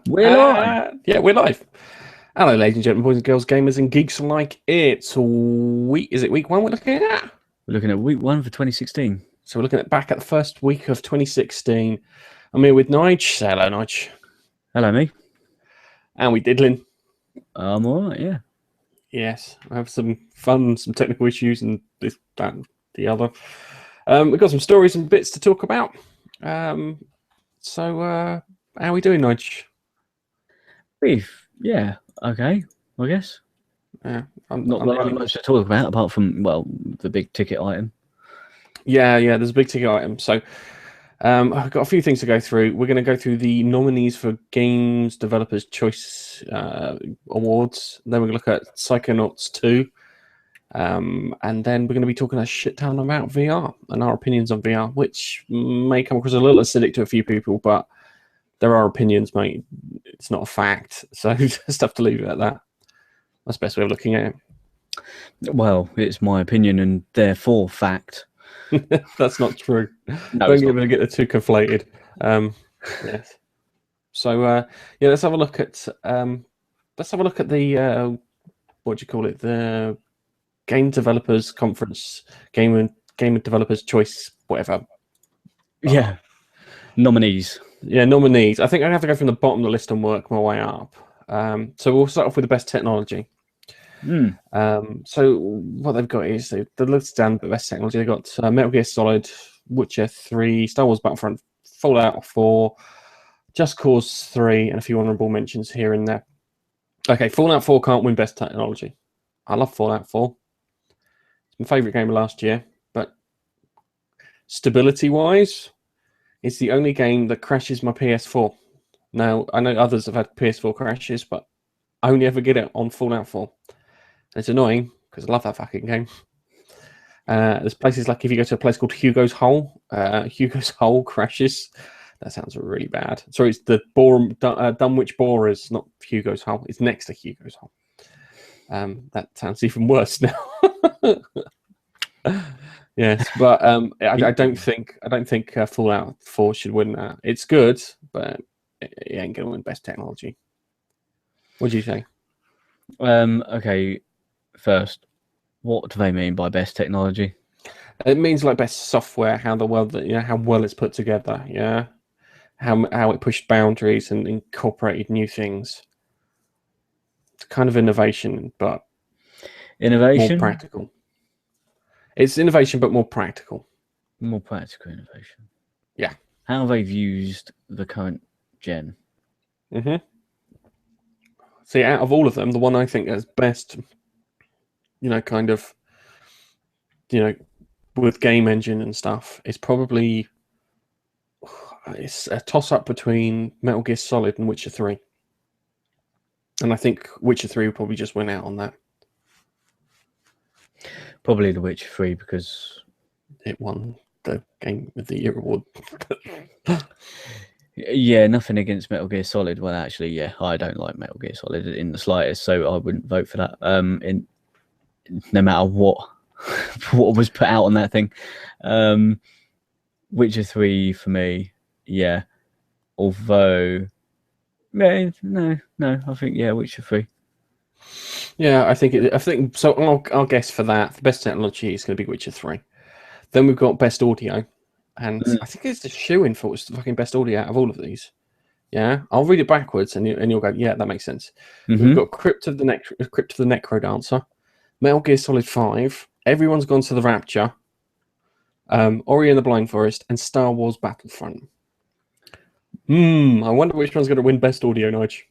We're live. Yeah, we're live. Hello, ladies and gentlemen, boys and girls, gamers and geeks alike. It's week. Is it week one we're looking at? We're looking at week 1 for 2016. So we're looking at back at the first week of 2016. I'm here with Nige. Say hello, Nige. Hello, me. And we diddling. I'm all right, yeah. Yes, I have some fun, some technical issues, and this, that, and the other. We've got some stories and bits to talk about. So how are we doing, Nige? Beef, yeah, okay, I guess. Yeah, Not much to talk about apart from, well, the big ticket item. Yeah, there's a big ticket item. So I've got a few things to go through. We're going to go through the nominees for Games Developers Choice Awards. Then we're going to look at Psychonauts 2. And then we're going to be talking a shit ton about VR and our opinions on VR, which may come across a little acidic to a few people, but there are opinions, mate. It's not a fact. So just have to leave it at that. That's the best way of looking at it. Well, it's my opinion and therefore fact. That's not true. No, Don't get the two conflated. Yes. So yeah, let's have a look at the what do you call it? The Game Developers Conference, Game Developers Choice, whatever. Yeah, nominees. Yeah, nominees. I think I have to go from the bottom of the list and work my way up. So we'll start off with the best technology. So what they've got is the list down the best technology. They've got Metal Gear Solid, Witcher 3, Star Wars Battlefront, Fallout 4, Just Cause 3, and a few honorable mentions here and there. Okay, Fallout 4 can't win best technology. I love Fallout 4. It's my favorite game of last year, but stability-wise, it's the only game that crashes my PS4. Now, I know others have had PS4 crashes, but I only ever get it on Fallout 4. It's annoying because I love that fucking game. There's places like if you go to a place called Hugo's Hole, Hugo's Hole crashes. That sounds really bad. Sorry, it's the Dunwich Borers, not Hugo's Hole. It's next to Hugo's Hole. That sounds even worse now. Yes, but I don't think Fallout 4 should win that. It's good, but it ain't gonna win best technology. What do you think? Okay, first, what do they mean by best technology? It means like best software, how well it's put together, yeah, how it pushed boundaries and incorporated new things. It's kind of innovation, but more practical. It's innovation, but more practical. More practical innovation. Yeah. How they've used the current gen. See, out of all of them, the one I think is best, kind of, with game engine and stuff, is probably it's a toss-up between Metal Gear Solid and Witcher 3. And I think Witcher 3 will probably just win out on that. Probably The Witcher 3 because it won the Game of the Year award. Yeah, nothing against Metal Gear Solid. Well, actually, yeah, I don't like Metal Gear Solid in the slightest, so I wouldn't vote for that. No matter what was put out on that thing. Witcher 3 for me, yeah. Although, no, I think Witcher 3. Yeah, I think so. I'll guess for that. For best technology, it's going to be Witcher 3. Then we've got best audio. And I think it's the shoe-in for what's the fucking best audio out of all of these. Yeah, I'll read it backwards, and you'll go, yeah, that makes sense. We've got Crypt of the Necrodancer, Metal Gear Solid 5, Everyone's Gone to the Rapture, Ori and the Blind Forest, and Star Wars Battlefront. I wonder which one's going to win best audio, Nige.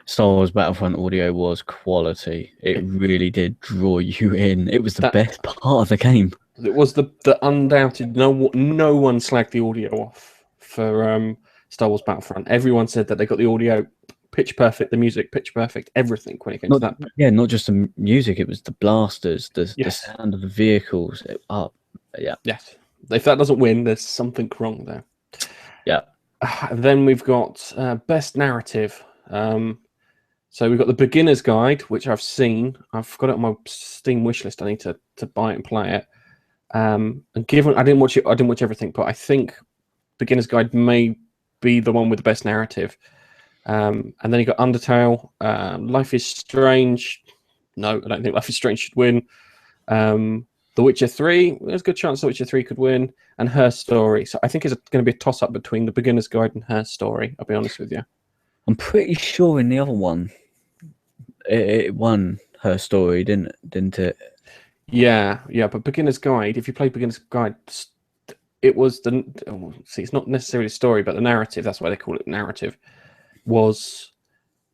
Star Wars Battlefront audio was quality. It really did draw you in. It was the best part of the game. It was the undoubted. No one slagged the audio off for Star Wars Battlefront. Everyone said that they got the audio pitch perfect, the music pitch perfect, everything when it came to that. Yeah, not just the music. It was the blasters, the sound of the vehicles. Yes. If that doesn't win, there's something wrong there. Yeah. Then we've got best narrative. So we've got the Beginner's Guide, which I've seen. I've got it on my Steam wishlist. I need to buy it and play it. And given I didn't watch it, I didn't watch everything, but I think Beginner's Guide may be the one with the best narrative. And then you got Undertale, Life is Strange. No, I don't think Life is Strange should win. The Witcher 3, there's a good chance The Witcher 3 could win, and Her Story. So I think it's going to be a toss-up between The Beginner's Guide and Her Story, I'll be honest with you. pretty sure in the other one, it won Her Story, didn't it? Yeah, but Beginner's Guide, if you play Beginner's Guide, it was it's not necessarily a story, but the narrative, that's why they call it narrative, was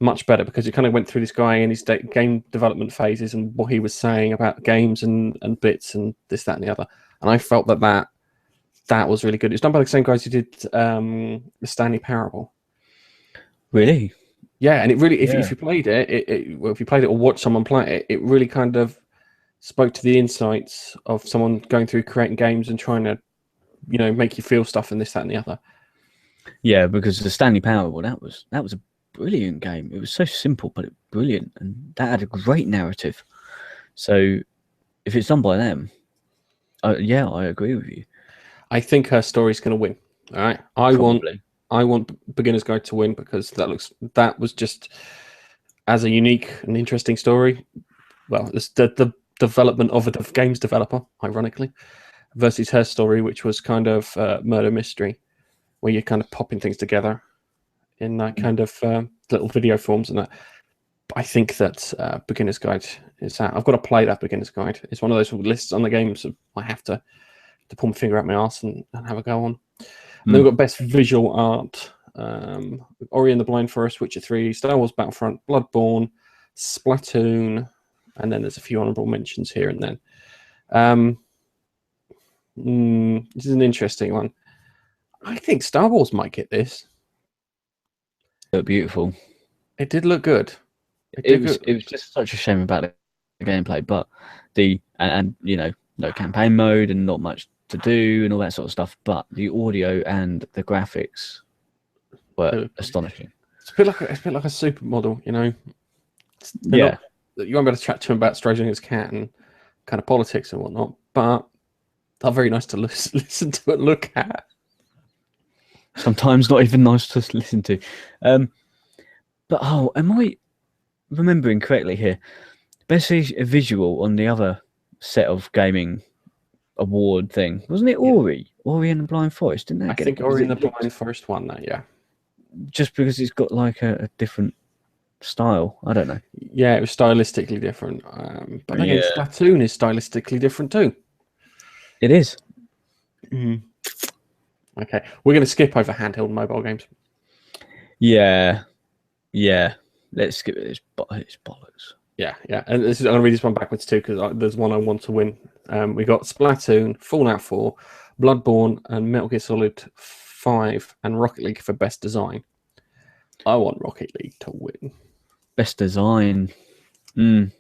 much better because it kind of went through this guy in his game development phases and what he was saying about games and bits and this, that, and the other. And I felt that was really good. It's done by the same guys who did the Stanley Parable. Really? Yeah, and it really, if you played it, if you played it or watched someone play it, it really kind of spoke to the insights of someone going through creating games and trying to, make you feel stuff and this, that, and the other. Yeah, because the Stanley Parable, that was a brilliant game. It was so simple, but brilliant, and that had a great narrative. So, if it's done by them, yeah, I agree with you. I think Her Story's going to win. All right, I want Beginner's Guide to win because that was just as a unique and interesting story. Well, it's the development of a games developer, ironically, versus Her Story, which was kind of murder mystery, where you're kind of popping things together in that kind of little video forms and that. I think that Beginner's Guide is that. I've got to play that Beginner's Guide. It's one of those lists on the games I have to pull my finger out my arse and have a go on. And then we've got Best Visual Art. Ori and the Blind Forest, Witcher 3, Star Wars Battlefront, Bloodborne, Splatoon, and then there's a few honourable mentions here and then. This is an interesting one. I think Star Wars might get this. It looked beautiful. It did look good. It was just such a shame about the gameplay, but no campaign mode and not much to do and all that sort of stuff. But the audio and the graphics were astonishing. It's a bit like a supermodel, you won't be able to chat to him about stroking his cat and kind of politics and whatnot, but they're very nice to listen to and look at. Sometimes not even nice to listen to. But am I remembering correctly here? Best visual on the other set of gaming award thing, wasn't it? Ori and the Blind Forest, didn't they? I think Ori and the Blind Forest won that, yeah. Just because it's got like a different style, I don't know. Yeah, it was stylistically different, but again, Splatoon is stylistically different too. It is. Okay, we're going to skip over handheld and mobile games. Yeah. Let's skip it. It's bollocks. Yeah. And I'm going to read this one backwards too because there's one I want to win. We got Splatoon, Fallout 4, Bloodborne, and Metal Gear Solid 5, and Rocket League for best design. I want Rocket League to win. Best design. Because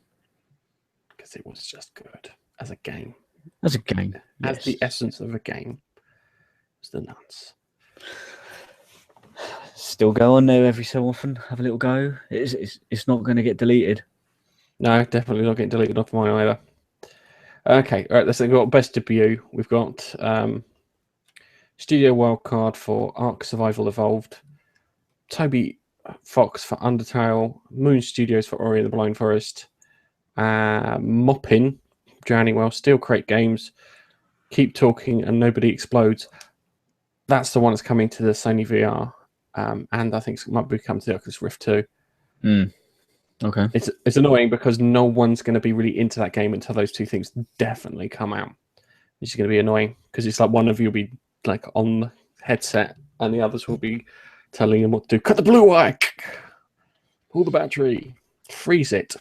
it was just good as a game. As a game. As the essence of a game. It's the nuts. Still go on there every so often. Have a little go. It's not going to get deleted. No, definitely not getting deleted off mine either. Okay, all right. Let's go. Best debut. We've got Studio Wildcard for Ark Survival Evolved, Toby Fox for Undertale, Moon Studios for Ori and the Blind Forest, Moppin, Drowning Well, Steel Crate Games, Keep Talking, and Nobody Explodes. That's the one that's coming to the Sony VR, and I think it might be coming to the Oculus Rift too. Okay. It's annoying because no one's going to be really into that game until those two things definitely come out. It's going to be annoying because it's like one of you will be like on the headset and the others will be telling him what to do. Cut the blue wire, pull the battery, freeze it,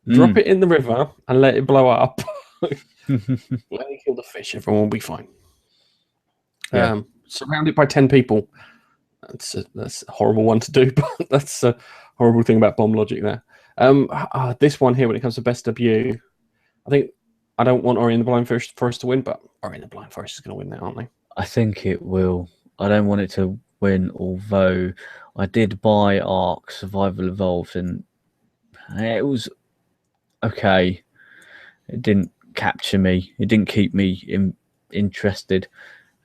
drop it in the river and let it blow up. Let it kill the fish. Everyone will be fine. Yeah. Surrounded by 10 people. That's a horrible one to do, but that's a horrible thing about bomb logic there. This one here, when it comes to best debut, I don't want Ori and the Blind Forest to win, but Ori and the Blind Forest is going to win that, aren't they? I think it will. I don't want it to win, although I did buy Ark Survival Evolved, and it was okay. It didn't capture me. It didn't keep me interested,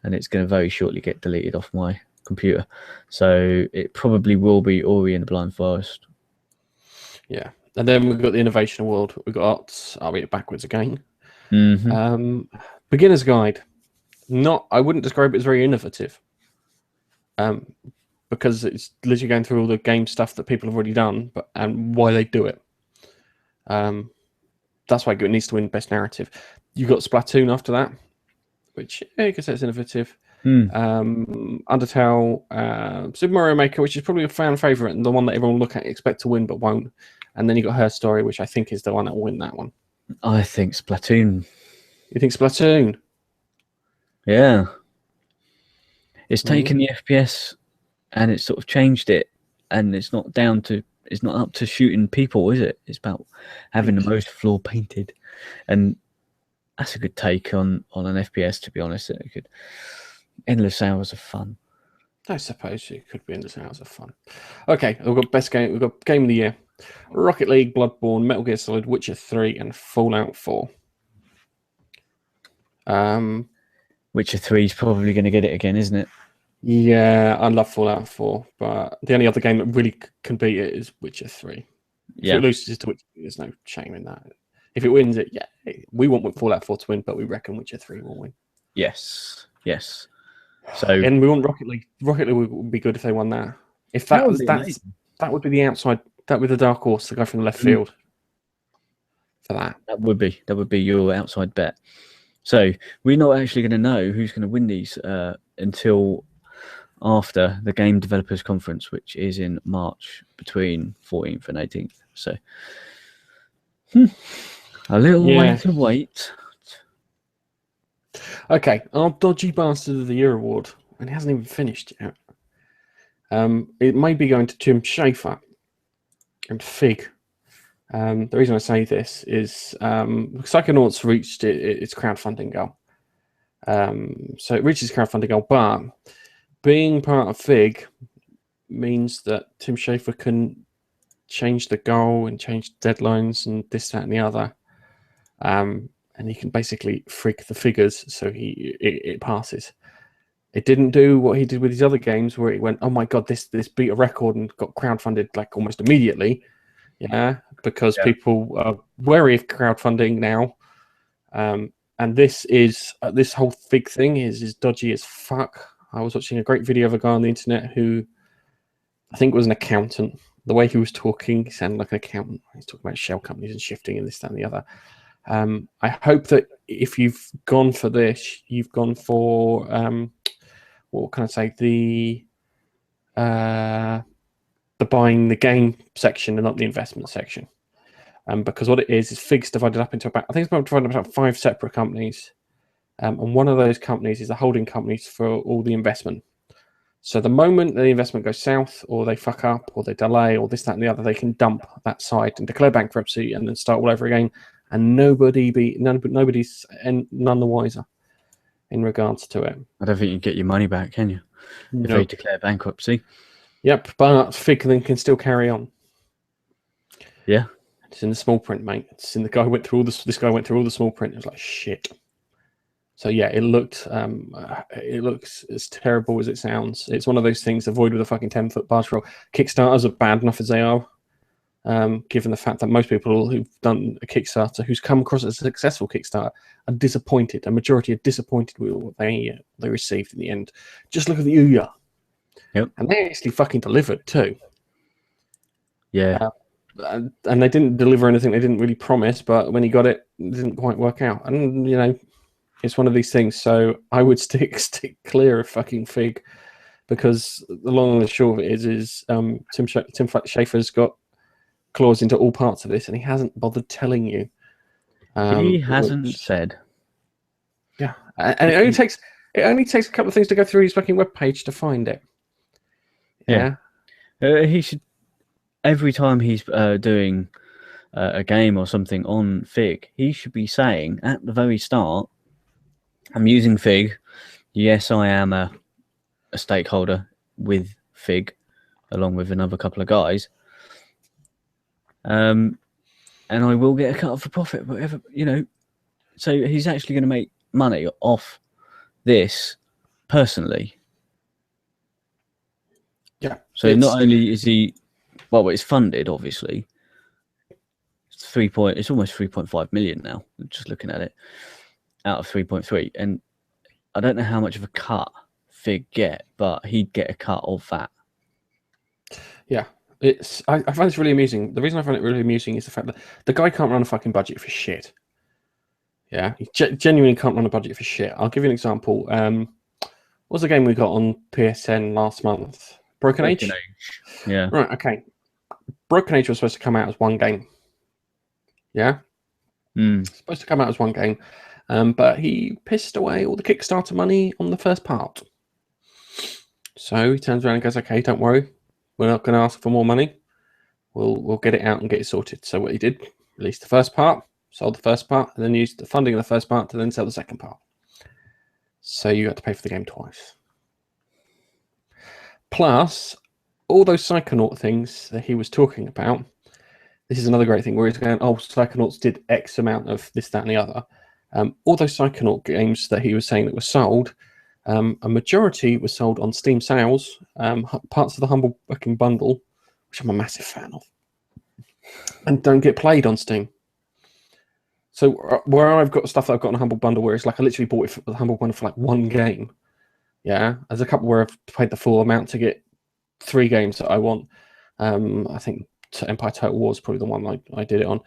and it's going to very shortly get deleted off my computer. So it probably will be Ori and the Blind Forest. Yeah. And then we've got the Innovation Award. We've got, I'll read it backwards again. Beginner's Guide. I wouldn't describe it as very innovative. Because it's literally going through all the game stuff that people have already done, and why they do it. That's why it needs to win Best Narrative. You got Splatoon after that, which you could say it's innovative. Undertale, Super Mario Maker, which is probably a fan favorite and the one that everyone will look at, expect to win but won't. And then you got Her Story, which I think is the one that will win that one. I think Splatoon. You think Splatoon? Yeah. It's taken the FPS and it's sort of changed it, and it's not up to shooting people, is it? It's about having the most floor painted, and that's a good take on an FPS, to be honest. It could endless hours of fun. I suppose it could be endless hours of fun. Okay, we've got best game. We've got Game of the Year: Rocket League, Bloodborne, Metal Gear Solid, Witcher 3, and Fallout 4. Witcher 3 is probably going to get it again, isn't it? Yeah, I love Fallout 4, but the only other game that really can beat it is Witcher 3. If it loses to Witcher 3, there's no shame in that. If it wins it, yeah, we want Fallout 4 to win, but we reckon Witcher 3 will win. Yes. So, and we want Rocket League. Rocket League would be good if they won that. If that would be the outside, that would be the dark horse, the guy from the left field. For that would be your outside bet. So we're not actually going to know who's going to win these until after the Game Developers Conference, which is in March between 14th and 18th. So a little way to wait. Okay, our Dodgy Bastard of the Year award, and it hasn't even finished yet. It may be going to Tim Schafer and Fig. The reason I say this is Psychonauts reached its crowdfunding goal. So it reaches crowdfunding goal, but being part of Fig means that Tim Schafer can change the goal and change deadlines and this, that, and the other. And he can basically freak the figures so it passes. It didn't do what he did with his other games where he went, oh my god, this beat a record and got crowdfunded like almost immediately. Yeah, because people are wary of crowdfunding now. And this whole Fig thing is dodgy as fuck. I was watching a great video of a guy on the internet who I think was an accountant. The way he was talking, he sounded like an accountant. He's talking about shell companies and shifting and this, that, and the other. I hope that if you've gone for this, you've gone for what can I say, the buying the game section and not the investment section. Because what it is Fig's divided up into about 5 separate companies. And one of those companies is the holding companies for all the investment. So the moment the investment goes south, or they fuck up, or they delay, or this, that, and the other, they can dump that side and declare bankruptcy and then start all over again. And nobody's none the wiser in regards to it. I don't think you get your money back, can you? If they declare bankruptcy. Yep, but Fig then can still carry on. Yeah. It's in the small print, mate. It's in the guy went through all this guy went through all the small print. It was like shit. So yeah, it looks as terrible as it sounds. It's one of those things avoid with a fucking 10-foot barge roll. Kickstarters are bad enough as they are, given the fact that most people who've done a Kickstarter, who's come across as a successful Kickstarter, are disappointed. A majority are disappointed with what they received in the end. Just look at the Ouya. Yep. And they actually fucking delivered too. Yeah. And they didn't deliver anything they didn't really promise, but when he got it, it didn't quite work out. And it's one of these things. So I would stick clear of fucking Fig, because the long and the short of it is Tim Schafer's got claws into all parts of this, and he hasn't bothered telling you. He hasn't said. Yeah, and it only takes a couple of things to go through his fucking webpage to find it. Yeah. He should, every time he's doing a game or something on Fig, he should be saying at the very start, I'm using Fig. Yes, I am a stakeholder with Fig, along with another couple of guys. And I will get a cut of the profit, whatever, So he's actually going to make money off this personally. Yeah. So not only is he, well, it's funded, obviously. It's almost 3.5 million now. Just looking at it, out of 3.3, and I don't know how much of a cut Fig get, but he'd get a cut of that. Yeah. I find this really amusing. The reason I find it really amusing is the fact that the guy can't run a fucking budget for shit. Yeah, he genuinely can't run a budget for shit. I'll give you an example. What was the game we got on PSN last month? Broken Age? Yeah. Right, okay. Broken Age was supposed to come out as one game. Yeah? Supposed to come out as one game. But he pissed away all the Kickstarter money on the first part. So he turns around and goes, okay, don't worry. We're not going to ask for more money. We'll get it out and get it sorted. So what he did, released the first part, sold the first part, and then used the funding of the first part to then sell the second part. So you had to pay for the game twice. Plus, all those Psychonaut things that he was talking about, this is another great thing where he's going, oh, Psychonauts did X amount of this, that, and the other. All those Psychonaut games that he was saying that were sold, a majority were sold on Steam sales, parts of the Humble Fucking Bundle, which I'm a massive fan of, and don't get played on Steam. So where I've got stuff that I've got on a Humble Bundle where it's like I literally bought it for the Humble Bundle for like one game. Yeah, there's a couple where I've paid the full amount to get 3 games that I want. I think Empire Total War is probably the one I did it on.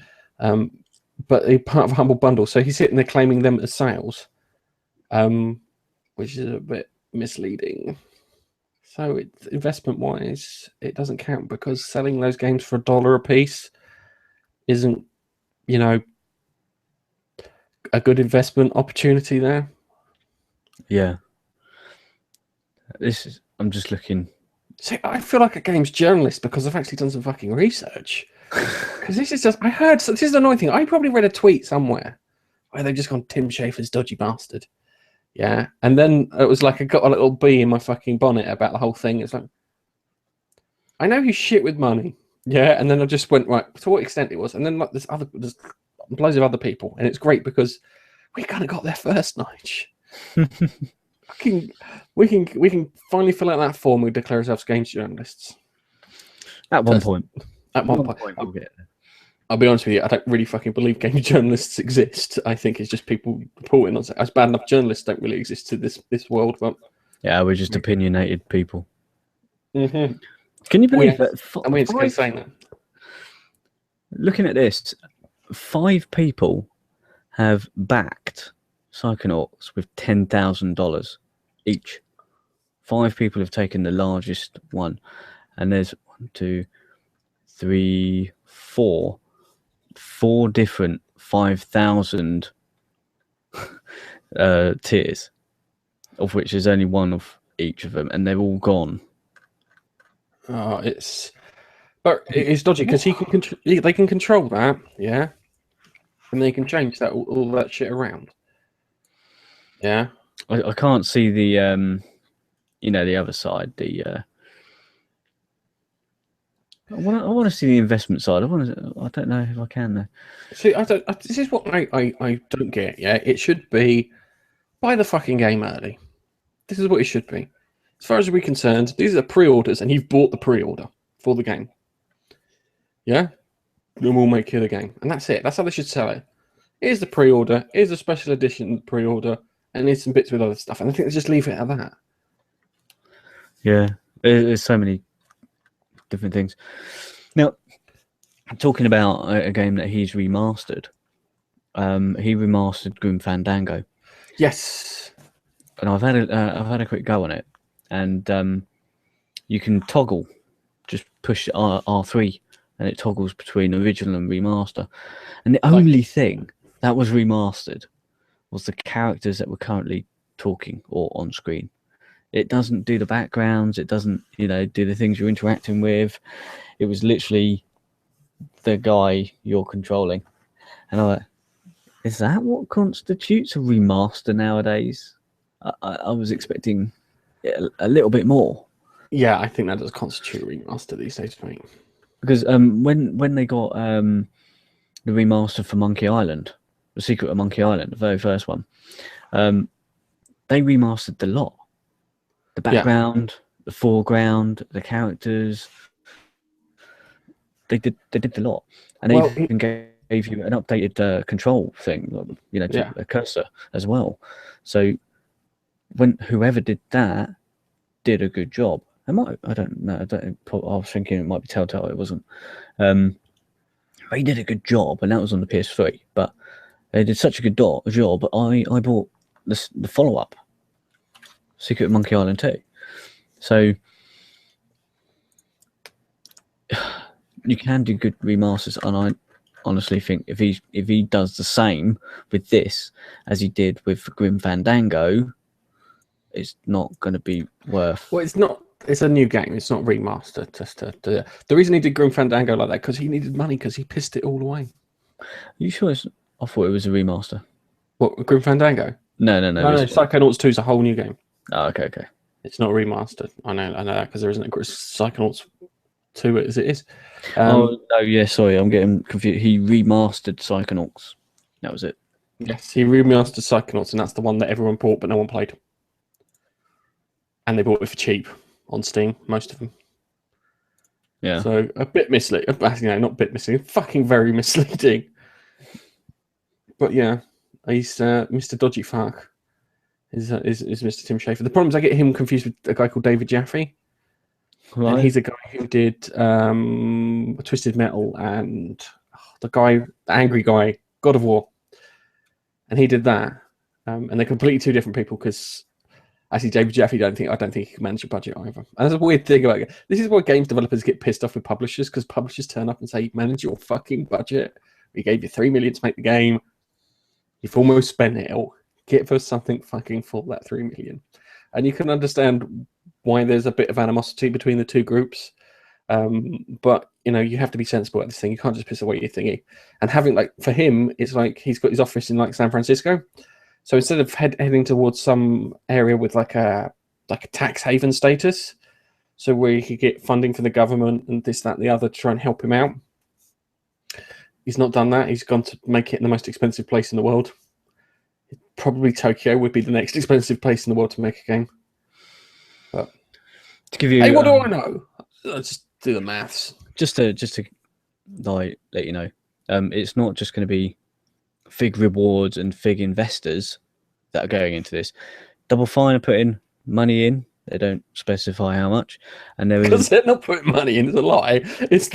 But a part of a Humble Bundle. So he's sitting there claiming them as sales, which is a bit misleading. So investment-wise, it doesn't count because selling those games for $1 a piece isn't, a good investment opportunity there. Yeah. I'm just looking. See, I feel like a games journalist because I've actually done some fucking research. Because this is just, this is the annoying thing. I probably read a tweet somewhere where they've just gone, Tim Schafer's dodgy bastard. Yeah. And then it was like I got a little bee in my fucking bonnet about the whole thing. It's like, I know he's shit with money. Yeah. And then I just went, right, to what extent it was. And then like there's loads of other people. And it's great because we kind of got there first, Nige. We can finally fill out that form. We declare ourselves games journalists. At one point. At one point, we'll get there. I'll be honest with you, I don't really fucking believe game journalists exist. I think it's just people reporting on it. As bad enough journalists don't really exist in this world, but yeah, we're just opinionated people. Mm-hmm. Can you believe that? And we're just going to say that. Looking at this, 5 people have backed Psychonauts with $10,000 each. 5 people have taken the largest one, and there's 1, 2, 3, 4 different 5,000 tiers, of which there's only one of each of them, and they're all gone. But it's dodgy because they can control that, yeah, and they can change that all that shit around. Yeah, I can't see the the other side. I want to see the investment side. I don't know if I can though. See, this is what I don't get. Yeah, it should be buy the fucking game early. This is what it should be. As far as we're concerned, these are pre-orders, and you've bought the pre-order for the game. Yeah, then we'll make you the game, and that's it. That's how they should sell it. Here's the pre-order. Here's a special edition pre-order, and here's some bits with other stuff. And I think they just leave it at that. Yeah, there's so many different things. Now, talking about a game that he's remastered, he remastered Grim Fandango. Yes, and I've had a quick go on it, and you can toggle, just push R3, and it toggles between original and remaster. And the only thing that was remastered was the characters that were currently talking or on screen. It doesn't do the backgrounds. It doesn't, do the things you're interacting with. It was literally the guy you're controlling. And I'm like, is that what constitutes a remaster nowadays? I was expecting a little bit more. Yeah, I think that does constitute a remaster these days, mate. Because when they got the remaster for Monkey Island, The Secret of Monkey Island, the very first one, they remastered the lot. The background, the foreground, the characters. They did the lot, and they Well, even gave you an updated control thing, Yeah. a cursor as well. So when whoever did that did a good job. I don't know. I was thinking it might be Telltale. It wasn't. They did a good job, and that was on the PS3. But they did such a good job. I bought the follow up, Secret of Monkey Island 2. So you can do good remasters, and I honestly think if he does the same with this as he did with Grim Fandango, it's not going to be worth. Well, it's not. It's a new game. It's not remastered. The reason he did Grim Fandango like that because he needed money because he pissed it all away. Are you sure? I thought it was a remaster. What, Grim Fandango? No. Psychonauts 2 is a whole new game. Oh, okay. It's not remastered. I know that because there isn't a Psychonauts 2 as it is. Oh no, yeah. Sorry, I'm getting confused. He remastered Psychonauts. That was it. Yes, he remastered Psychonauts, and that's the one that everyone bought but no one played. And they bought it for cheap on Steam, most of them. Yeah. So a bit misleading. Not a bit misleading. Fucking very misleading. But yeah, he's Mr. Dodgy Fuck. Is Mr. Tim Schafer. The problem is I get him confused with a guy called David Jaffe. Right. And he's a guy who did Twisted Metal and the angry guy, God of War. And he did that. And they're completely two different people because actually David Jaffe, I don't think he can manage a budget either. And there's a weird thing about it. This is why games developers get pissed off with publishers because publishers turn up and say, manage your fucking budget. We gave you $3 million to make the game. You've almost spent it all. Get for something fucking for that $3 million. And you can understand why there's a bit of animosity between the two groups. But you have to be sensible at this thing. You can't just piss away your thingy. And having for him, it's like he's got his office in San Francisco. So instead of heading towards some area with like a tax haven status, so where he could get funding from the government and this, that, and the other to try and help him out, he's not done that. He's gone to make it in the most expensive place in the world. Probably Tokyo would be the next expensive place in the world to make a game. But to give you, hey, what do I know? Let's just do the maths. Just to let you know, it's not just going to be FIG rewards and FIG investors that are going into this. Double Fine are putting money in. They don't specify how much, and because they're not putting money in. It's a lie. It's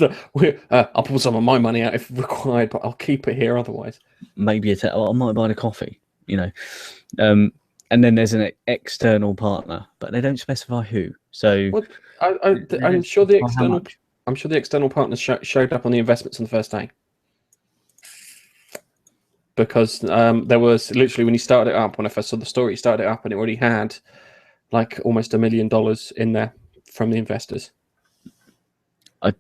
I'll pull some of my money out if required, but I'll keep it here otherwise. Maybe I might buy the coffee. And then there's an external partner, but they don't specify who. So I'm sure the external partners showed up on the investments on the first day. Because there was literally when he started it up, when I first saw the story, he started it up and it already had like almost $1 million in there from the investors. I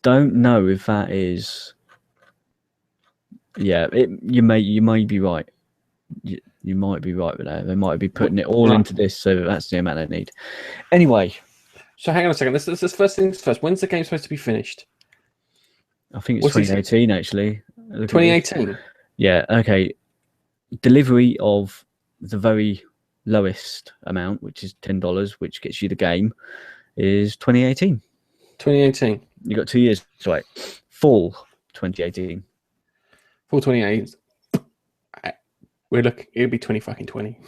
don't know if that is. Yeah, you may be right. You might be right with that. They might be putting it all into this, so that's the amount they need. Anyway, so hang on a second. This is first things first. When's the game supposed to be finished? I think it's 2018 actually. 2018. Yeah, okay. Delivery of the very lowest amount, which is $10, which gets you the game, is 2018. 2018. You got 2 years to wait. Fall 2018. Fall 2018. It'll be 2020.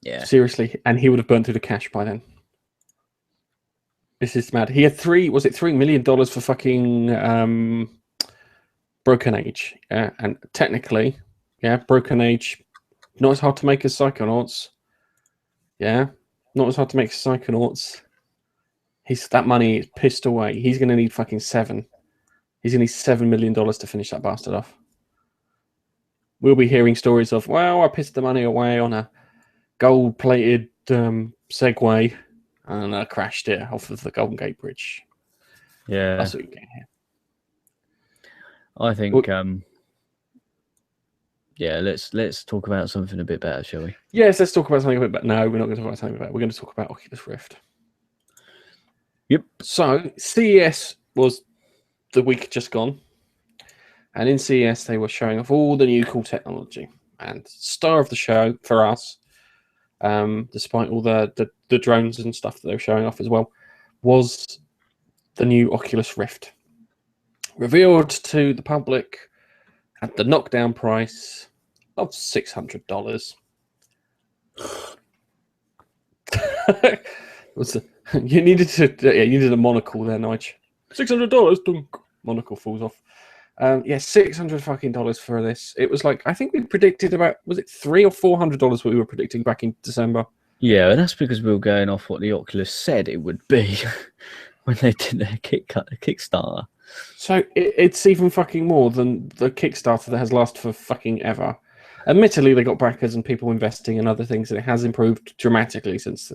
Yeah. Seriously, and he would have burned through the cash by then. This is mad. He had $3 million for fucking Broken Age, and technically, Broken Age, not as hard to make as Psychonauts. Yeah, not as hard to make as Psychonauts. That money is pissed away. He's going to need fucking $7. He's going to need $7 million to finish that bastard off. We'll be hearing stories of, well, I pissed the money away on a gold-plated Segway and I crashed it off of the Golden Gate Bridge. Yeah, that's what you get here. I think, let's talk about something a bit better, shall we? Yes, let's talk about something a bit better. No, we're not going to talk about something better. We're going to talk about Oculus Rift. Yep. So, CES was the week just gone. And in CES, they were showing off all the new cool technology. And star of the show for us despite all the drones and stuff that they were showing off as well, was the new Oculus Rift. Revealed to the public at the knockdown price of $600. You needed a monocle there, Nige. $600, dunk. Monocle falls off. Yeah, $600 for this. It was like, I think we predicted about, was it $300 or $400 what we were predicting back in December? Yeah, and that's because we were going off what the Oculus said it would be when they did their Kickstarter. So it's even fucking more than the Kickstarter that has lasted for fucking ever. Admittedly, they got backers and people investing and other things, and it has improved dramatically since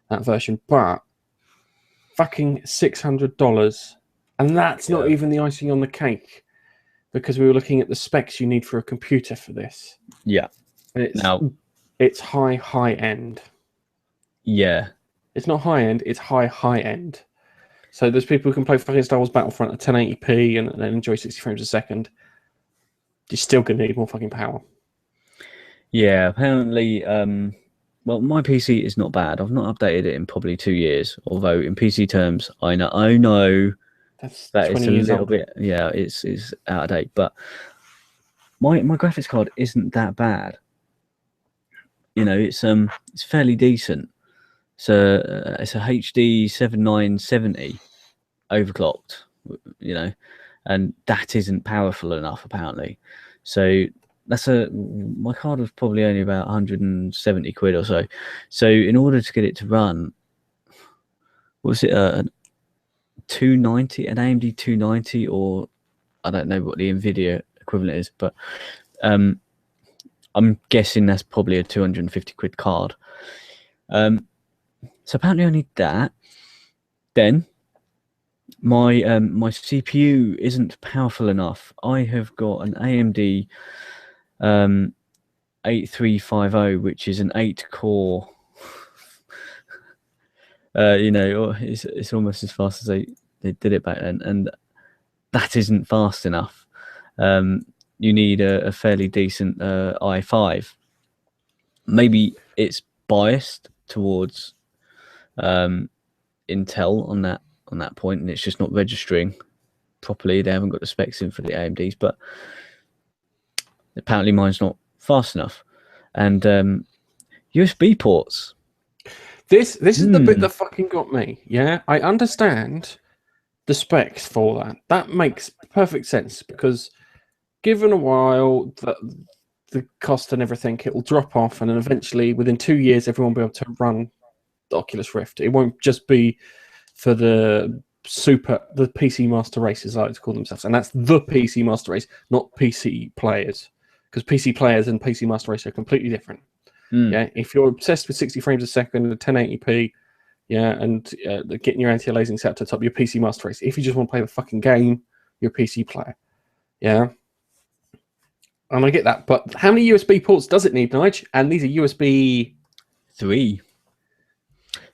that version. But fucking $600, and that's not even the icing on the cake, because we were looking at the specs you need for a computer for this. Yeah, and it's high end. Yeah, it's not high end; it's high end. So there's people who can play fucking Star Wars Battlefront at 1080p and enjoy 60 frames a second. You're still gonna need more fucking power. Yeah, apparently, well, my PC is not bad. I've not updated it in probably 2 years, although in PC terms, I know that it's a little bit, yeah, it's out of date. But my graphics card isn't that bad. You know, it's fairly decent. So it's a HD 7970 overclocked, you know, and that isn't powerful enough apparently. So my card was probably only about 170 quid or so. So in order to get it to run, was it a 290, an AMD 290, or I don't know what the Nvidia equivalent is, but I'm guessing that's probably a 250 quid card. So apparently I need that. Then my CPU isn't powerful enough. I have got an AMD 8350, which is an 8-core. You know, it's almost as fast as they did it back then, and that isn't fast enough. You need a fairly decent i5. Maybe it's biased towards Intel on that point, and it's just not registering properly. They haven't got the specs in for the AMDs, but apparently mine's not fast enough. And USB ports. This is the bit that fucking got me. Yeah, I understand the specs for that. That makes perfect sense, because given a while, the cost and everything, it will drop off, and then eventually within 2 years everyone will be able to run the Oculus Rift. It won't just be for the PC Master Race, as I like to call themselves, and that's the PC Master Race, not PC players, because PC players and PC Master Race are completely different. Yeah, if you're obsessed with 60 frames a second and 1080p, yeah, and getting your anti-aliasing set to the top, your PC Master Race. If you just want to play the fucking game, you're a PC player. Yeah. And I get that, but how many USB ports does it need, Nige? And these are USB 3.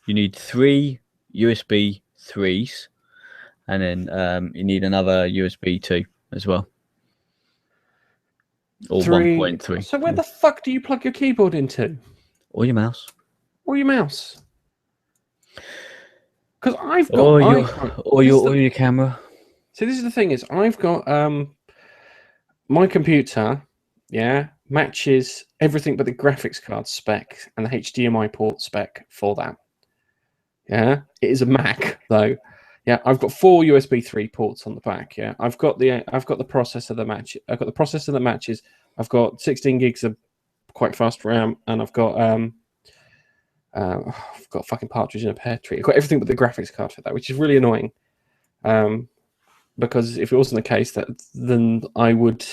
You need 3 USB 3s, and then you need another USB 2 as well, or 1.3. So where the fuck do you plug your keyboard into? Or your mouse. Or your mouse? Because I've got or your camera. So this is the thing: is I've got my computer, yeah, matches everything but the graphics card spec and the HDMI port spec for that. Yeah, it is a Mac though. Yeah, I've got 4 USB 3 ports on the back. Yeah, I've got the processor that matches. I've got the processor that matches. I've got 16 gigs of quite fast RAM, and I've got a fucking partridge in a pear tree. I've got everything but the graphics card for that, which is really annoying. Because if it wasn't the case, then I would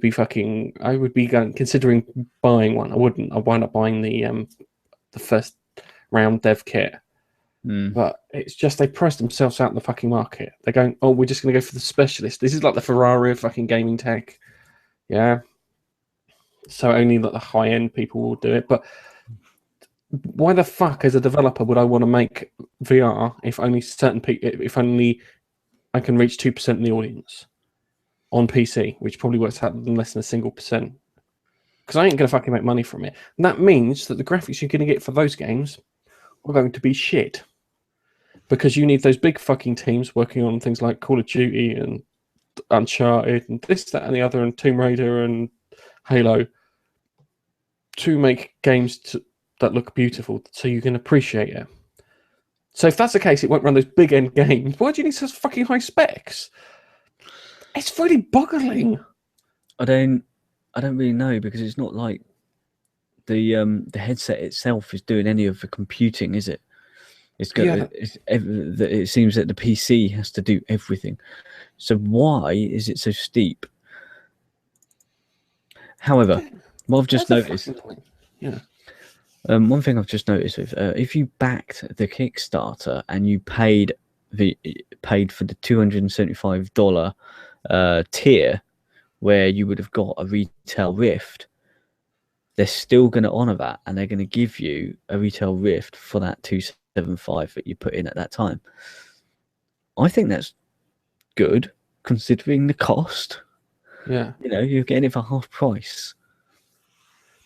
be considering buying one. I wouldn't. I'd wind up buying the first round dev kit. But it's just they price themselves out in the fucking market. They're going, oh, we're just going to go for the specialist. This is like the Ferrari of fucking gaming tech. Yeah. So only like the high end people will do it. But why the fuck, as a developer, would I want to make VR if only if only I can reach 2% of the audience on PC, which probably works out in less than a single percent? because I ain't going to fucking make money from it. And that means that the graphics you're going to get for those games are going to be shit. Because you need those big fucking teams working on things like Call of Duty and Uncharted and this, that, and the other, and Tomb Raider and Halo to make games that look beautiful so you can appreciate it. So if that's the case, it won't run those big end games. Why do you need such fucking high specs? It's really boggling. I don't really know, because it's not like the headset itself is doing any of the computing, is it? It's going. It seems that the PC has to do everything. So why is it so steep? However, what I've just noticed. Yeah. One thing I've just noticed with if you backed the Kickstarter and you paid for the $275 tier, where you would have got a retail Rift, they're still going to honour that, and they're going to give you a retail Rift for that $275 that you put in at that time. I think that's good, considering the cost. Yeah. You know, you're getting it for half price.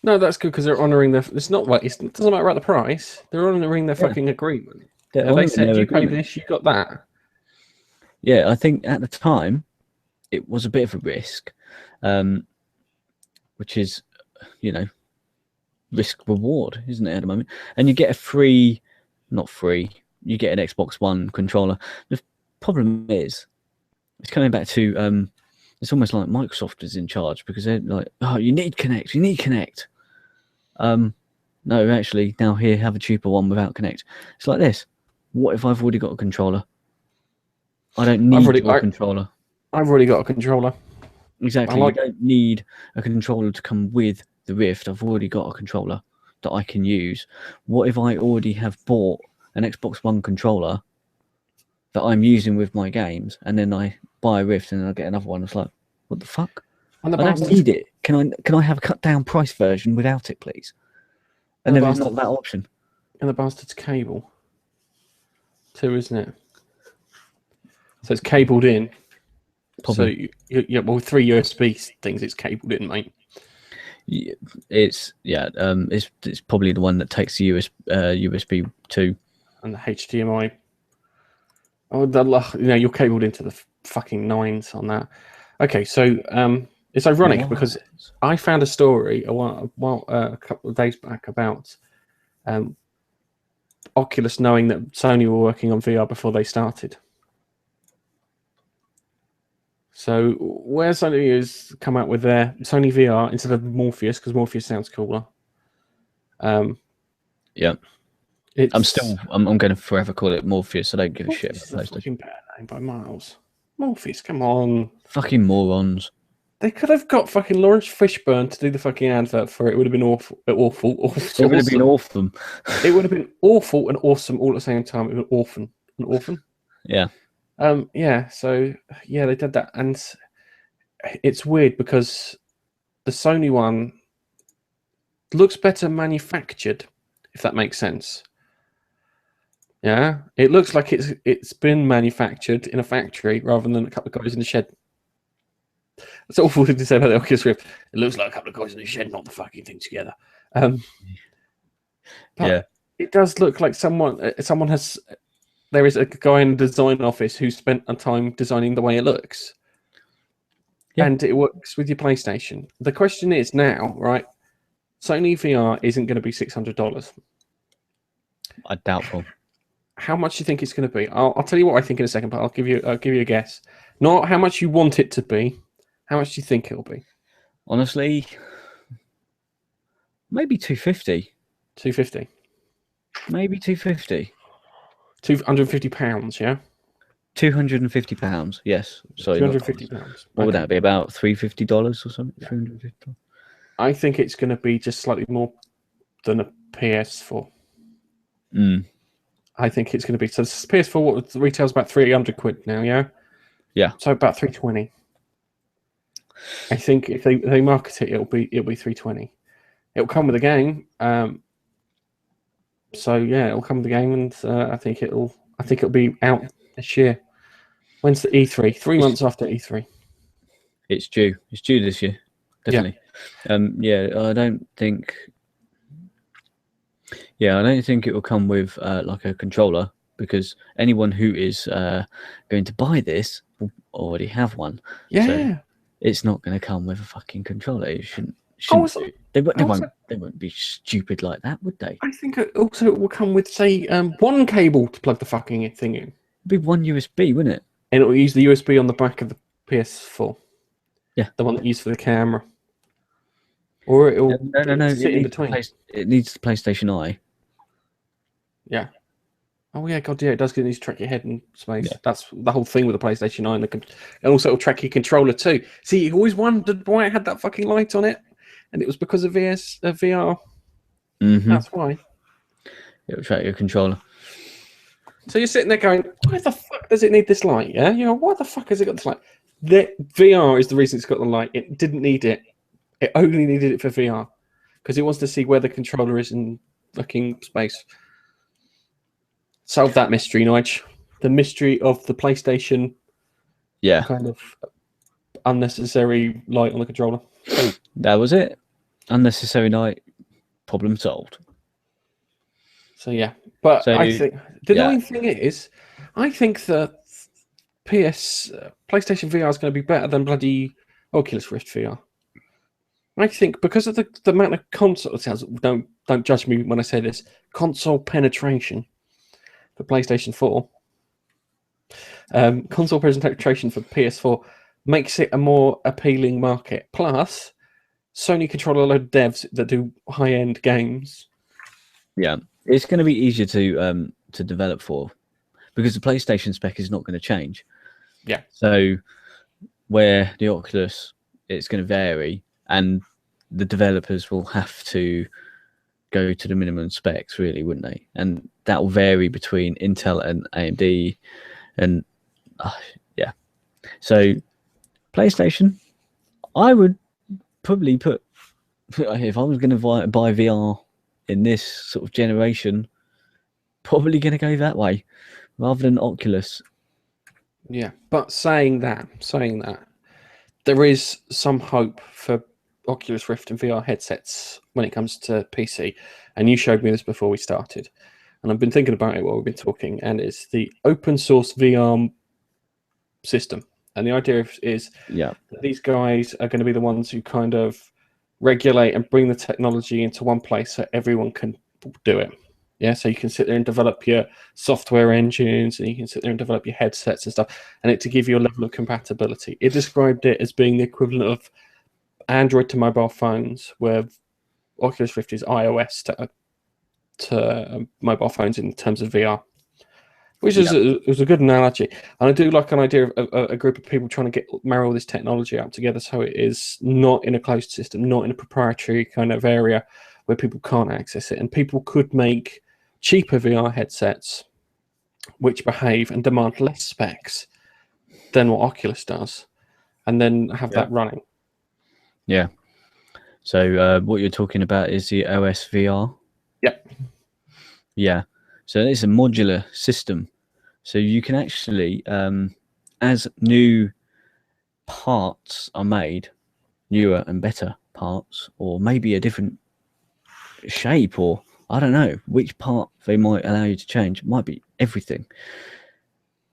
No, that's good, because they're honouring their. It's not like it doesn't matter about the price. They're honouring their fucking agreement. They said you pay this, you got that. Yeah, I think at the time it was a bit of a risk, which is, you know, risk reward, isn't it, at the moment? And you get you get an Xbox One controller. The problem is, it's coming back to it's almost like Microsoft is in charge, because they're like, oh, you need Kinect. No, actually, now here, have a cheaper one without Kinect. It's like this. What if I've already got a controller? I don't need a controller. I've already got a controller. Exactly. You don't need a controller to come with the Rift. I've already got a controller that I can use. What if I already have bought an Xbox One controller that I'm using with my games, and then I buy a Rift and I get another one? It's like, what the fuck? I don't need it. Can I have a cut down price version without it, please? And there is not that option. And the bastard's cable too, isn't it? So it's cabled in. Probably. So well, 3 USB things, it's cabled in, mate. It's probably the one that takes the USB 2 and the HDMI. Oh, you're cabled into the fucking nines on that. Okay, so it's ironic because I found a story a couple of days back about Oculus knowing that Sony were working on VR before they started. So where Sony has come out with their Sony VR instead of Morpheus, because Morpheus sounds cooler. Yeah. I'm going to forever call it Morpheus. I don't give a shit about PlayStation. Fucking better name by miles. Morpheus, come on. Fucking morons. They could have got fucking Lawrence Fishburne to do the fucking advert for it. It would have been awful. It would have been awesome. It would have been awful and awesome all at the same time. It would have been orphan. An orphan? Yeah. So they did that, and it's weird because the Sony one looks better manufactured, if that makes sense. Yeah, it looks like it's been manufactured in a factory rather than a couple of guys in the shed. That's awful to say about the Oculus Rift. It looks like a couple of guys in the shed, not the fucking thing together. But it does look like someone has. There is a guy in the design office who spent a time designing the way it looks. Yeah. And it works with your PlayStation. The question is now, right? Sony VR isn't going to be $600. I doubtful. How much do you think it's going to be? I'll tell you what I think in a second, but I'll give you a guess. Not how much you want it to be. How much do you think it'll be? Honestly, maybe $250. $250. Maybe $250. £250, yeah? £250, yes. Sorry, £250. What would that be? About $350 or something? Yeah. $350. I think it's going to be just slightly more than a PS4. I think it's going to be. So PS4 what retails about £300 now, yeah? Yeah. So about $320. I think if they market it, it'll be $320. It'll come with a game. So yeah, it'll come with the game, and I think it'll be out this year. When's the E3? 3 months after E3. It's due. It's due this year, definitely. Yeah, I don't think. Yeah, I don't think it will come with like a controller, because anyone who is going to buy this will already have one. So Yeah. it's not going to come with a fucking controller. It shouldn't Also, do. They also, won't be stupid like that, would they? I think also it will come with, say, one cable to plug the fucking thing in. It'd be one USB, wouldn't it? And it will use the USB on the back of the PS4. Yeah. The one that you use for the camera. Or it will No. sit in between. It needs the PlayStation Eye. Yeah. Oh yeah, God, yeah, it does. It needs to track your head in space. Yeah. That's the whole thing with the PlayStation 9. And also it'll track your controller too. See, you always wondered why it had that fucking light on it, and it was because of VR. Mm-hmm. That's why. It'll track your controller. So you're sitting there going, why the fuck does it need this light? Yeah, you know, why the fuck has it got this light? The VR is the reason it's got the light. It didn't need it. It only needed it for VR because it wants to see where the controller is in fucking space. Solve that mystery, Nige. The mystery of the PlayStation. Yeah. Kind of unnecessary light on the controller. That was it. Unnecessary light. Problem solved. So yeah, but So, I think the annoying thing is, I think that PlayStation VR is going to be better than bloody Oculus Rift VR. I think because of the amount of console sales. Don't judge me when I say this. Console penetration for PlayStation 4. Console penetration for PS4 makes it a more appealing market. Plus, Sony control a load of devs that do high-end games. Yeah, it's going to be easier to develop for, because the PlayStation spec is not going to change. Yeah. So where the Oculus, it's going to vary, and the developers will have to go to the minimum specs, really, wouldn't they? And that will vary between Intel and AMD, and yeah. So PlayStation, I would probably put, if I was going to buy VR in this sort of generation, probably going to go that way rather than Oculus. Yeah, but saying that, there is some hope for Oculus Rift and VR headsets when it comes to PC. And you showed me this before we started. And I've been thinking about it while we've been talking. And it's the open source VR system. And the idea is Yeah. that these guys are going to be the ones who kind of regulate and bring the technology into one place so everyone can do it. Yeah, so you can sit there and develop your software engines, and you can sit there and develop your headsets and stuff, and it to give you a level of compatibility. It described it as being the equivalent of Android to mobile phones, where Oculus Rift is iOS to mobile phones in terms of VR, which is a good analogy. And I do like an idea of a group of people trying to marry all this technology up together, so it is not in a closed system, not in a proprietary kind of area where people can't access it, and people could make cheaper VR headsets which behave and demand less specs than what Oculus does, and then have that running. Yeah. So what you're talking about is the OSVR? Yep. Yeah. So it's a modular system. So you can actually, as new parts are made, newer and better parts, or maybe a different shape, or I don't know which part they might allow you to change. It might be everything.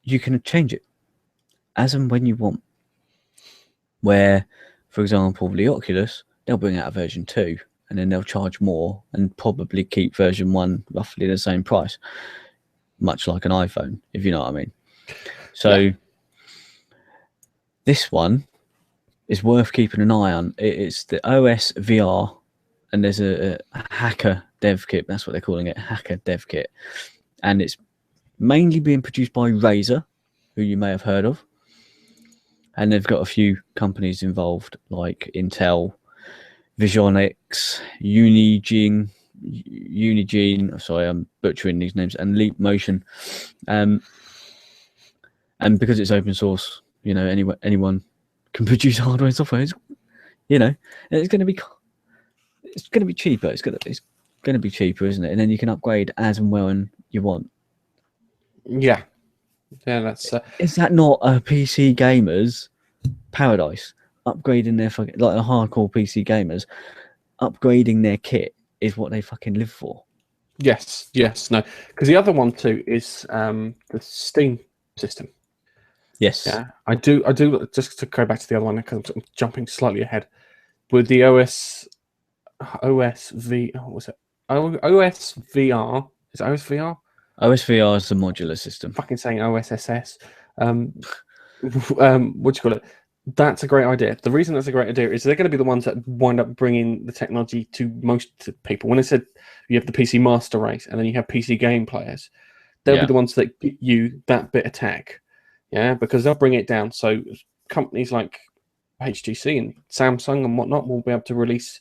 You can change it as and when you want. Where, for example, the Oculus, they'll bring out a version 2 and then they'll charge more and probably keep version 1 roughly the same price, much like an iPhone, if you know what I mean. So this one is worth keeping an eye on. It's the OSVR, and there's a hacker dev kit. That's what they're calling it, hacker dev kit. And it's mainly being produced by Razer, who you may have heard of. And they've got a few companies involved, like Intel, Visionix, Unigene. Sorry, I'm butchering these names, and Leap Motion. And because it's open source, you know, anyone can produce hardware and software. You know, it's going to be cheaper. It's going to be cheaper, isn't it? And then you can upgrade as and when you want. Yeah, that's. Is that not a PC gamer's paradise? upgrading their fucking, like the hardcore PC gamers, upgrading their kit is what they fucking live for. Yes, no, because the other one too is the Steam system. Yes. Yeah, I do. Just to go back to the other one, because I'm jumping slightly ahead with the OSV. What was it? OSVR. Is it OSVR? OSVR is the modular system. Fucking saying OSSS. What do you call it? That's a great idea. The reason that's a great idea is they're going to be the ones that wind up bringing the technology to most people. When I said you have the PC master race and then you have PC game players, they'll be the ones that get you that bit of tech. Yeah, because they'll bring it down. So companies like HTC and Samsung and whatnot will be able to release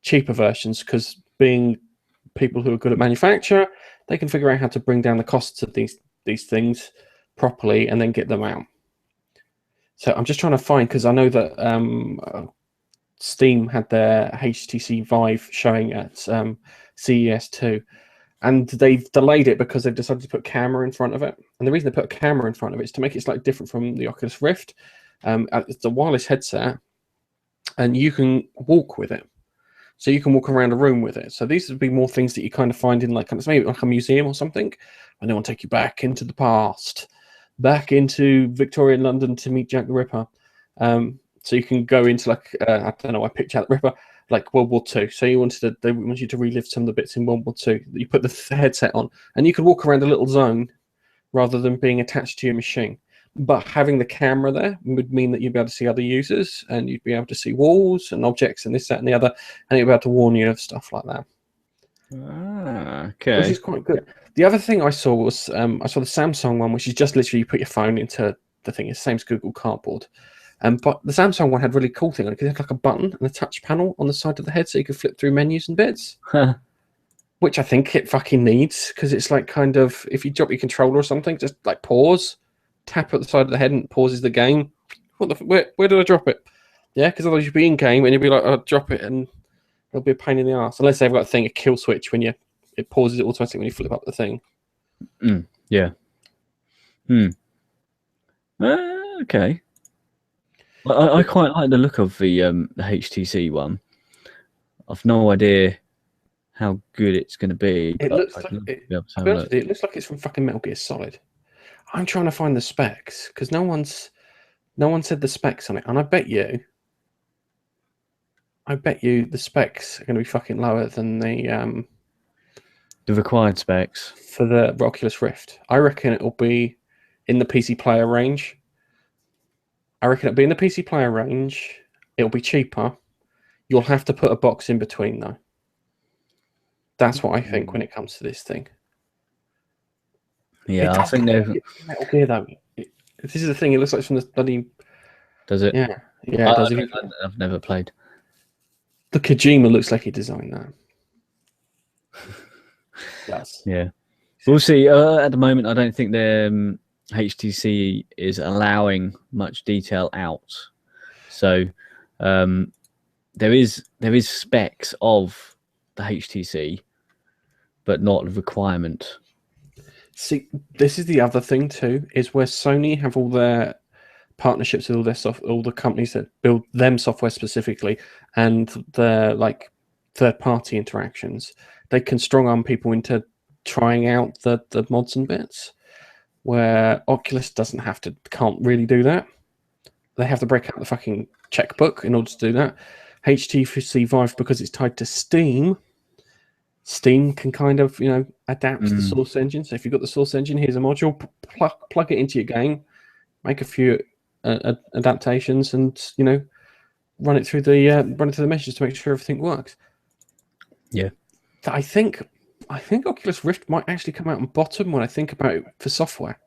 cheaper versions because being people who are good at manufacture, they can figure out how to bring down the costs of these things properly and then get them out. So I'm just trying to find, because I know that Steam had their HTC Vive showing at CES 2, and they've delayed it because they've decided to put a camera in front of it. And the reason they put a camera in front of it is to make it slightly different from the Oculus Rift. It's a wireless headset, and you can walk with it. So you can walk around a room with it. So these would be more things that you kind of find in like maybe like a museum or something, and they want to take you back into the past, back into Victorian London to meet Jack the Ripper. So you can go into like I don't know, I picked Jack the Ripper like World War II. So they want you to relive some of the bits in World War II. You put the headset on, and you could walk around a little zone rather than being attached to your machine. But having the camera there would mean that you'd be able to see other users, and you'd be able to see walls and objects and this, that, and the other, and you'd be able to warn you of stuff like that. Okay. Which is quite good. The other thing I saw was I saw the Samsung one, which is just literally you put your phone into the thing. It's the same as Google Cardboard. But the Samsung one had a really cool thing. It had like a button and a touch panel on the side of the head so you could flip through menus and bits. Which I think it fucking needs, because it's like kind of, if you drop your controller or something, just like pause, tap at the side of the head and pauses the game. Where did I drop it? Yeah, because otherwise you'd be in game and you'd be like, oh, drop it, and it'll be a pain in the ass. Unless they've got a thing, a kill switch, when it pauses it automatically when you flip up the thing. Yeah. Okay. I quite like the look of the HTC one. I've no idea how good it's going to be. It looks like it looks like it's from fucking Metal Gear Solid. I'm trying to find the specs because no one said the specs on it, and I bet you the specs are going to be fucking lower than the required specs for the Oculus Rift. I reckon it will be in the PC player range. It'll be cheaper. You'll have to put a box in between though. That's what I think when it comes to this thing. Yeah, I think they've Metal Gear though. This is the thing. It looks like it's from the bloody. Does it? Yeah, it does. I've never played. The Kojima looks like he designed that. Yes. Yeah, we'll see. At the moment, I don't think the HTC is allowing much detail out. So there is specs of the HTC, but not a requirement. See, this is the other thing too, is where Sony have all their partnerships with all the companies that build them software specifically, and their like third-party interactions. They can strong arm people into trying out the mods and bits, where Oculus can't really do that. They have to break out the fucking checkbook in order to do that. HTC Vive, because it's tied to Steam can kind of, adapt to the source engine. So if you've got the source engine, here's a module, plug it into your game, make a few adaptations, and run it through the meshes to make sure everything works. Yeah, I think Oculus Rift might actually come out on bottom when I think about it for software,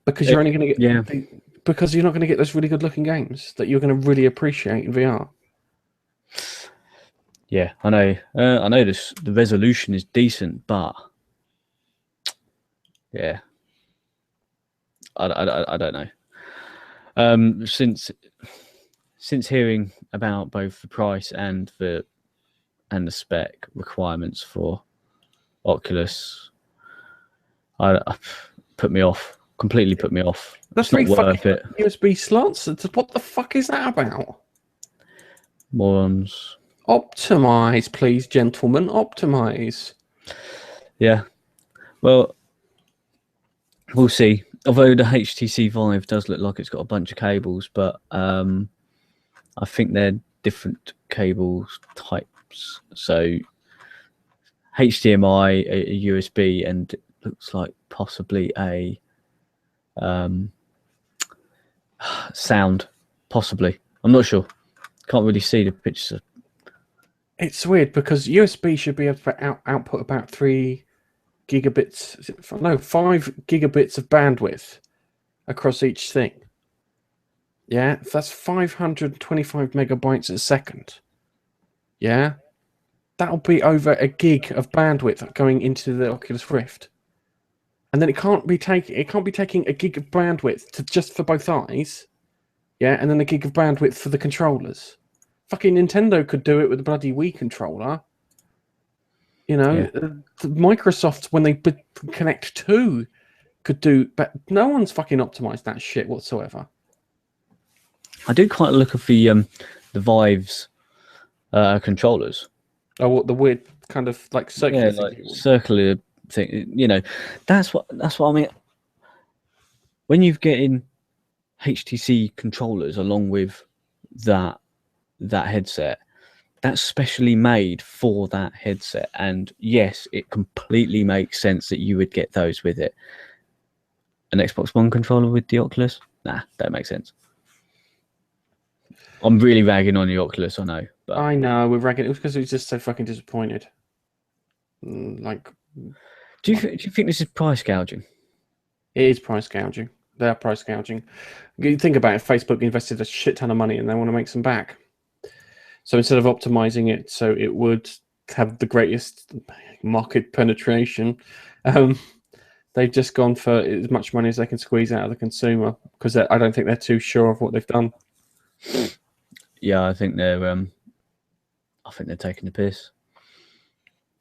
because you're only going to get because you're not going to get those really good looking games that you're going to really appreciate in VR. Yeah, I know. I know the resolution is decent, but yeah, I don't know. Since hearing about both the price and the spec requirements for Oculus, I put me off completely put me off. The It's not worth it. USB slots. What the fuck is that about? Morons. Optimize, please, gentlemen. Optimize. Yeah. Well, we'll see. Although the HTC Vive does look like it's got a bunch of cables, but I think they're different cable types. So HDMI, a USB, and it looks like possibly a sound. Possibly. I'm not sure. Can't really see the pictures. It's weird because USB should be able to output about 3 gigabits. 5 gigabits of bandwidth across each thing. Yeah, that's 525 megabytes a second. Yeah, that'll be over a gig of bandwidth going into the Oculus Rift, and then it can't be taking a gig of bandwidth just for both eyes. Yeah, and then a gig of bandwidth for the controllers. Fucking Nintendo could do it with the bloody Wii controller. You know, Yeah. Microsoft, when they connect two, could do, but no one's fucking optimized that shit whatsoever. I do quite look at the Vive's controllers. Oh, what the weird kind of like circular Yeah, thing. like circular thing. You know, that's what I mean. When you've getting HTC controllers along with that headset, that's specially made for that headset. And yes, it completely makes sense that you would get those with it. An Xbox One controller with the Oculus? Nah, don't make sense. I'm really ragging on the Oculus, I know. But I know, we're ragging. It was because we was just so fucking disappointed. Like, do you think this is price gouging? it is price gouging. They're price gouging. You think about it, Facebook invested a shit ton of money and they want to make some back. So instead of optimizing it so it would have the greatest market penetration, they've just gone for as much money as they can squeeze out of the consumer because I don't think they're too sure of what they've done. Yeah, I think they're taking the piss.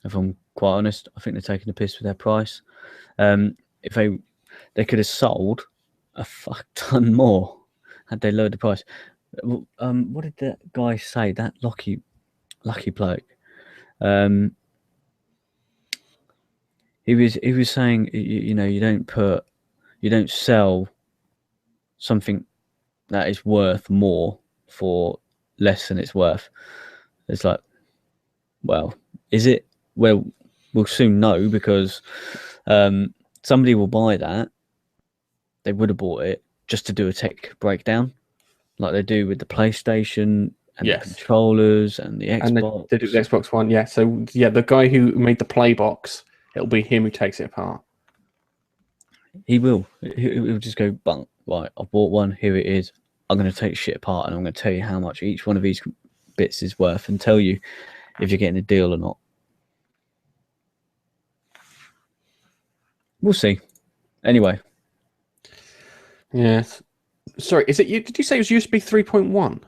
If I'm quite honest, I think they're taking the piss with their price. If they could have sold a fuck ton more had they lowered the price. What did that guy say? That lucky bloke. He was saying, you know, you don't sell something that is worth more for less than it's worth. It's like, well, is it? Well, we'll soon know because somebody will buy that. They would have bought it just to do a tech breakdown, like they do with the PlayStation and the controllers and the Xbox. And they do the Xbox One, yeah. So yeah, the guy who made the Play box, it'll be him who takes it apart. He will. He'll just go, bunk. Right, I bought one. Here it is. I'm going to take shit apart and I'm going to tell you how much each one of these bits is worth and tell you if you're getting a deal or not. We'll see. Anyway. Yes. Sorry, is it? Did you say it was USB 3.1?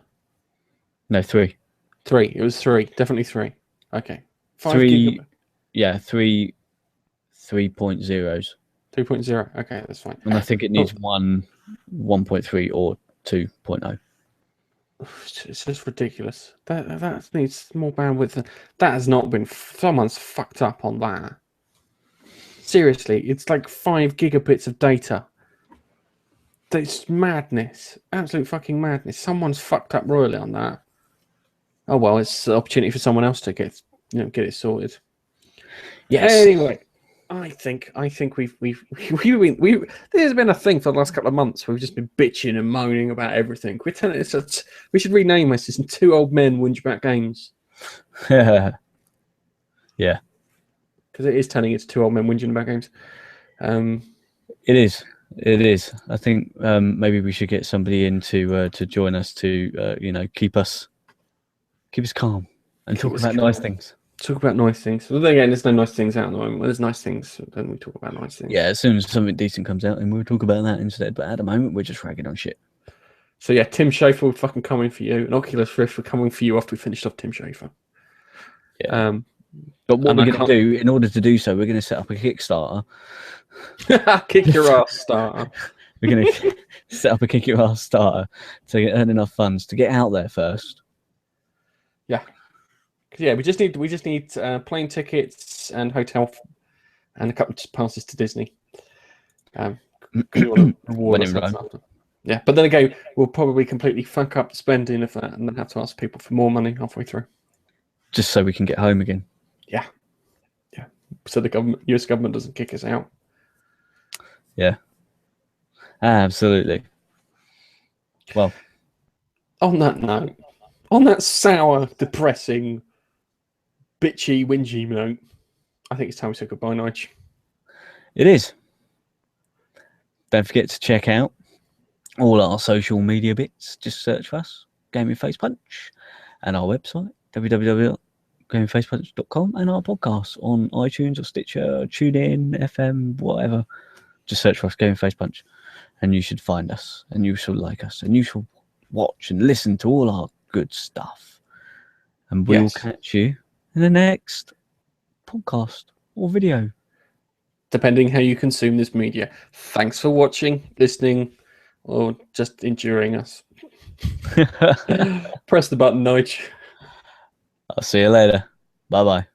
No, 3. 3. It was 3. Definitely 3. Okay. 3. Yeah, 3. 3.0s. 3.0. Okay, that's fine. And I think it needs 1.3 or 2.0. It's just ridiculous. That needs more bandwidth. That has not been. Someone's fucked up on that. Seriously, it's like 5 gigabits of data. It's madness. Absolute fucking madness. Someone's fucked up royally on that. Oh well, it's an opportunity for someone else to get it sorted. Yes. Anyway, I think we've there's been a thing for the last couple of months. We've just been bitching and moaning about everything. We should rename this as 2 Old Men Whinge About Games. Yeah. Because it is turning into 2 old men whinging about games. It is. I think maybe we should get somebody in to join us to keep us calm and talk about nice things. Talk about nice things. Well, again, there's no nice things out at the moment. When there's nice things, then we talk about nice things. Yeah, as soon as something decent comes out, and we'll talk about that instead. But at the moment, we're just ragging on shit. So yeah, Tim Schafer will fucking coming for you, and Oculus Rift will coming for you after we finished off Tim Schafer. Yeah. But what And we're I going to do, in order to do so, we're going to set up a Kickstarter. Kick your ass, starter. We're going to set up a kick your ass starter to earn enough funds to get out there first. Yeah, we just need plane tickets and hotel and a couple of passes to Disney. Because you want to reward When in us Rome. after. Yeah, but then again, we'll probably completely fuck up the spending of that, and then have to ask people for more money halfway through. Just so we can get home again. Yeah. So the US government doesn't kick us out. Yeah. Absolutely. Well, on that note, on that sour, depressing, bitchy, whingy note, I think it's time we say goodbye, Nige. it is. Don't forget to check out all our social media bits. Just search for us, Gaming Face Punch, and our website, www.gamingfacepunch.com, and our podcast on iTunes or Stitcher, TuneIn, FM, whatever. Just search for us, Gaming Face Punch, and you should find us, and you shall like us, and you shall watch and listen to all our good stuff. And we will catch you in the next podcast or video. Depending how you consume this media. Thanks for watching, listening, or just enduring us. Press the button, Nige. I'll see you later. Bye-bye.